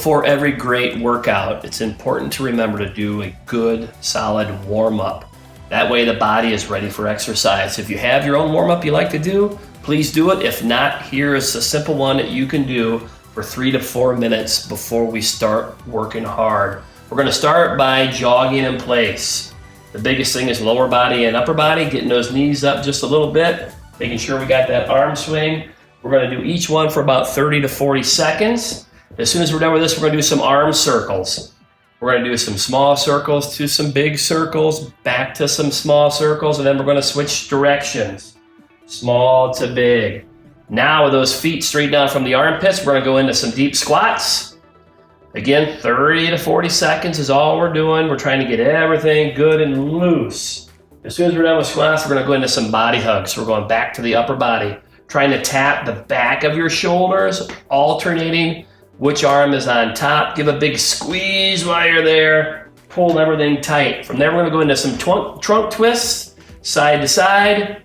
Before every great workout, it's important to remember to do a good, solid warm-up. That way the body is ready for exercise. If you have your own warm-up you like to do, please do it. If not, here is a simple one that you can do for 3 to 4 minutes before we start working hard. We're gonna start by jogging in place. The biggest thing is lower body and upper body, getting those knees up just a little bit, making sure we got that arm swing. We're gonna do each one for about 30 to 40 seconds. As soon as we're done with this, we're gonna do some arm circles. We're gonna do some small circles to some big circles, back to some small circles, and then we're gonna switch directions. Small to big. Now with those feet straight down from the armpits, we're gonna go into some deep squats. Again, 30 to 40 seconds is all we're doing. We're trying to get everything good and loose. As soon as we're done with squats, we're gonna go into some body hugs. So we're going back to the upper body, trying to tap the back of your shoulders, alternating which arm is on top. Give a big squeeze while you're there. Pull everything tight. From there, we're gonna go into some trunk twists, side to side.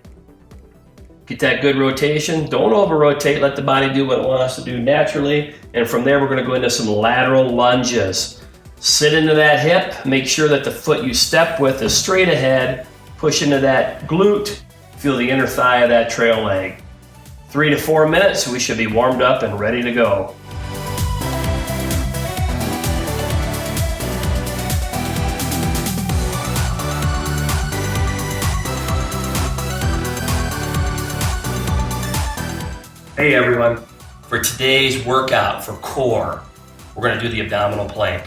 Get that good rotation. Don't over rotate, let the body do what it wants to do naturally. And from there, we're gonna go into some lateral lunges. Sit into that hip, make sure that the foot you step with is straight ahead. Push into that glute, feel the inner thigh of that trail leg. 3 to 4 minutes, we should be warmed up and ready to go. Hey everyone, for today's workout for core, we're gonna do the abdominal plank.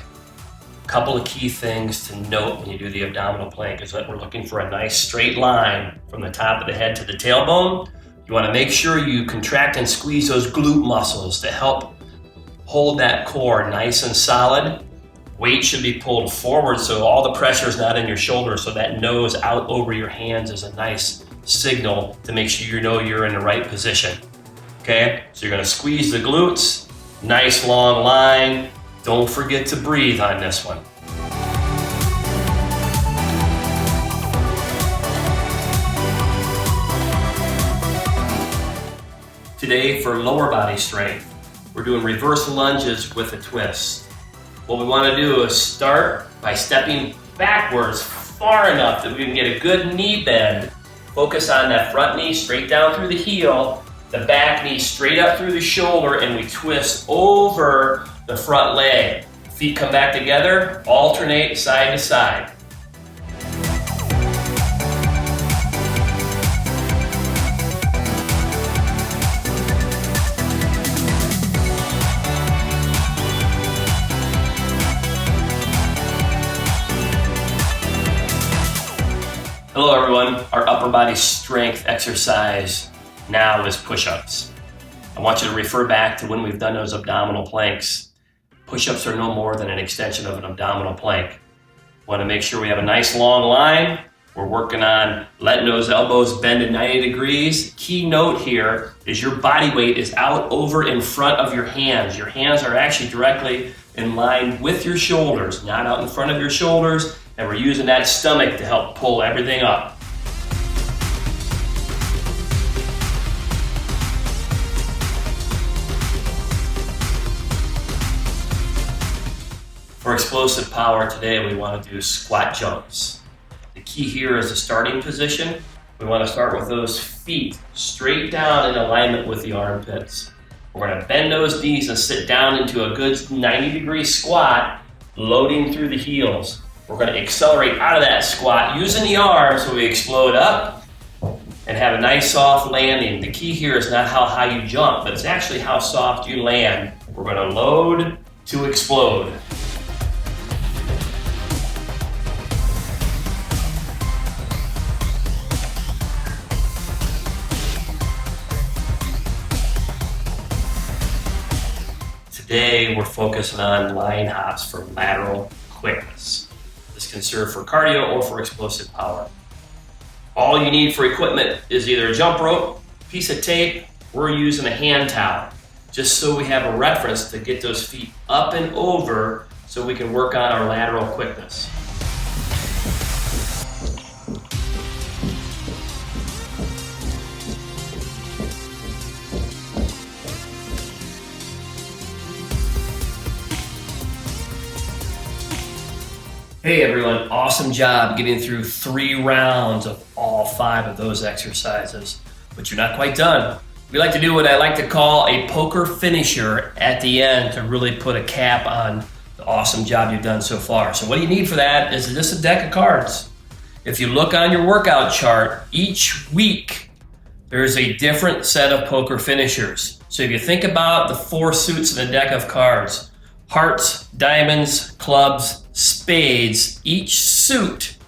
A couple of key things to note when you do the abdominal plank is that we're looking for a nice straight line from the top of the head to the tailbone. You wanna make sure you contract and squeeze those glute muscles to help hold that core nice and solid. Weight should be pulled forward so all the pressure is not in your shoulders, so that nose out over your hands is a nice signal to make sure you know you're in the right position. Okay, so you're gonna squeeze the glutes, nice long line. Don't forget to breathe on this one. Today for lower body strength, we're doing reverse lunges with a twist. What we wanna do is start by stepping backwards far enough that we can get a good knee bend. Focus on that front knee straight down through the heel, the back knee straight up through the shoulder, and we twist over the front leg. Feet come back together, alternate side to side. Hello everyone, our upper body strength exercise now is push-ups. I want you to refer back to when we've done those abdominal planks. Push-ups are no more than an extension of an abdominal plank. We want to make sure we have a nice long line. We're working on letting those elbows bend at 90 degrees. Key note here is your body weight is out over in front of your hands. Your hands are actually directly in line with your shoulders, not out in front of your shoulders, and we're using that stomach to help pull everything up. For explosive power today, we want to do squat jumps. The key here is the starting position. We want to start with those feet straight down in alignment with the armpits. We're going to bend those knees and sit down into a good 90-degree squat, loading through the heels. We're going to accelerate out of that squat using the arms so we explode up and have a nice soft landing. The key here is not how high you jump, but it's actually how soft you land. We're going to load to explode. Today, we're focusing on line hops for lateral quickness. This can serve for cardio or for explosive power. All you need for equipment is either a jump rope, piece of tape, we're using a hand towel, just so we have a reference to get those feet up and over so we can work on our lateral quickness. Hey everyone, awesome job getting through 3 rounds of all 5 of those exercises, but you're not quite done. We like to do what I like to call a poker finisher at the end to really put a cap on the awesome job you've done so far. So what you need for that is just a deck of cards. If you look on your workout chart, each week there's a different set of poker finishers. So if you think about the 4 suits in a deck of cards, hearts, diamonds, clubs, spades, each suit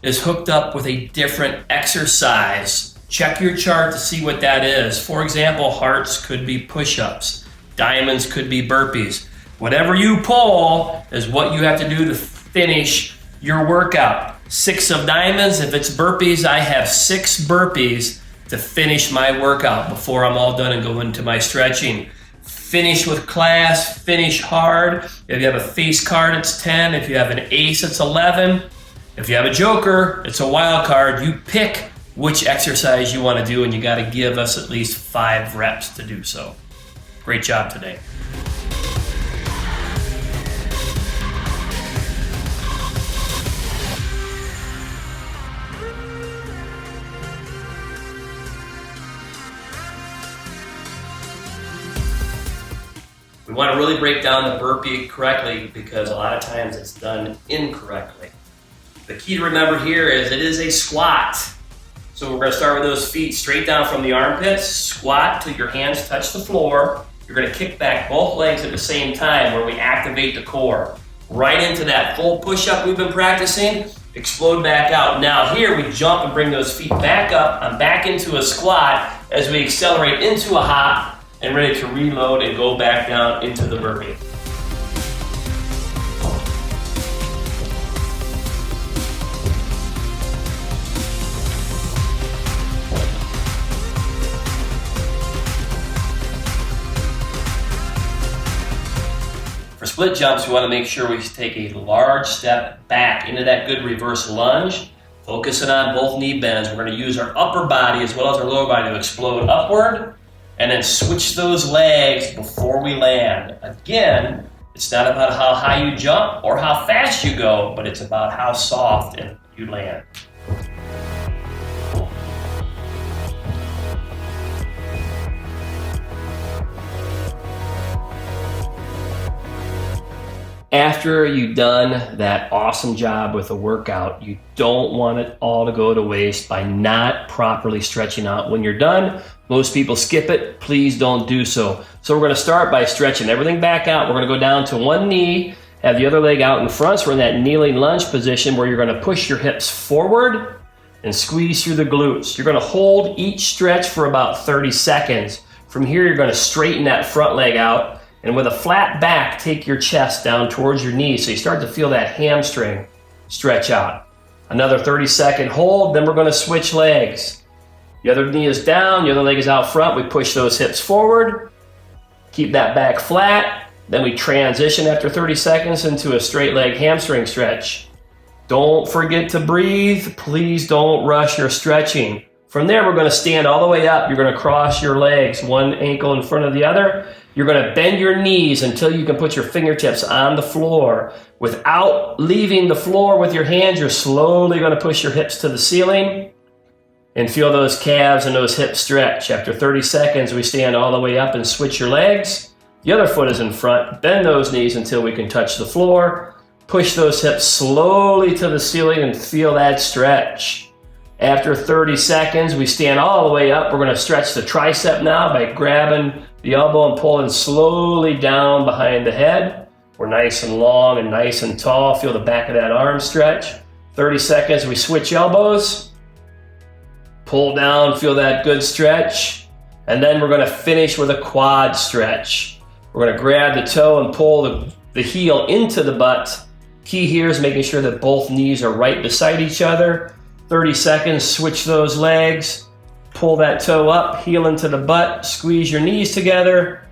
is hooked up with a different exercise. Check your chart to see what that is. For example, hearts could be push-ups, diamonds could be burpees. Whatever you pull is what you have to do to finish your workout. 6 of diamonds, if it's burpees, I have 6 burpees to finish my workout before I'm all done and go into my stretching. Finish with class, finish hard. If you have a face card, it's 10. If you have an ace, it's 11. If you have a joker, it's a wild card. You pick which exercise you want to do, and you got to give us at least 5 reps to do so. Great job today. We want to really break down the burpee correctly because a lot of times it's done incorrectly. The key to remember here is it is a squat. So we're going to start with those feet straight down from the armpits, squat till your hands touch the floor. You're going to kick back both legs at the same time where we activate the core. Right into that full push-up we've been practicing, explode back out. Now here we jump and bring those feet back up and back into a squat as we accelerate into a hop and ready to reload and go back down into the burpee. For split jumps, we want to make sure we take a large step back into that good reverse lunge, focusing on both knee bends. We're going to use our upper body as well as our lower body to explode upward, and then switch those legs before we land. Again, it's not about how high you jump or how fast you go, but it's about how soft you land. After you've done that awesome job with a workout, you don't want it all to go to waste by not properly stretching out. When you're done, most people skip it. Please don't do so. So we're going to start by stretching everything back out. We're going to go down to one knee, have the other leg out in front. So we're in that kneeling lunge position where you're going to push your hips forward and squeeze through the glutes. You're going to hold each stretch for about 30 seconds. From here, you're going to straighten that front leg out. And with a flat back, take your chest down towards your knees so you start to feel that hamstring stretch out. Another 30-second hold, then we're going to switch legs. The other knee is down, the other leg is out front. We push those hips forward, keep that back flat. Then we transition after 30 seconds into a straight leg hamstring stretch. Don't forget to breathe. Please don't rush your stretching. From there, we're going to stand all the way up. You're going to cross your legs, one ankle in front of the other. You're going to bend your knees until you can put your fingertips on the floor. Without leaving the floor with your hands, you're slowly going to push your hips to the ceiling and feel those calves and those hips stretch. After 30 seconds, we stand all the way up and switch your legs. The other foot is in front. Bend those knees until we can touch the floor. Push those hips slowly to the ceiling and feel that stretch. After 30 seconds, we stand all the way up. We're going to stretch the tricep now by grabbing the elbow and pulling slowly down behind the head. We're nice and long and nice and tall. Feel the back of that arm stretch. 30 seconds, we switch elbows. Pull down, feel that good stretch. And then we're going to finish with a quad stretch. We're going to grab the toe and pull the heel into the butt. Key here is making sure that both knees are right beside each other. 30 seconds, switch those legs. Pull that toe up, heel into the butt, squeeze your knees together.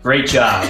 Great job.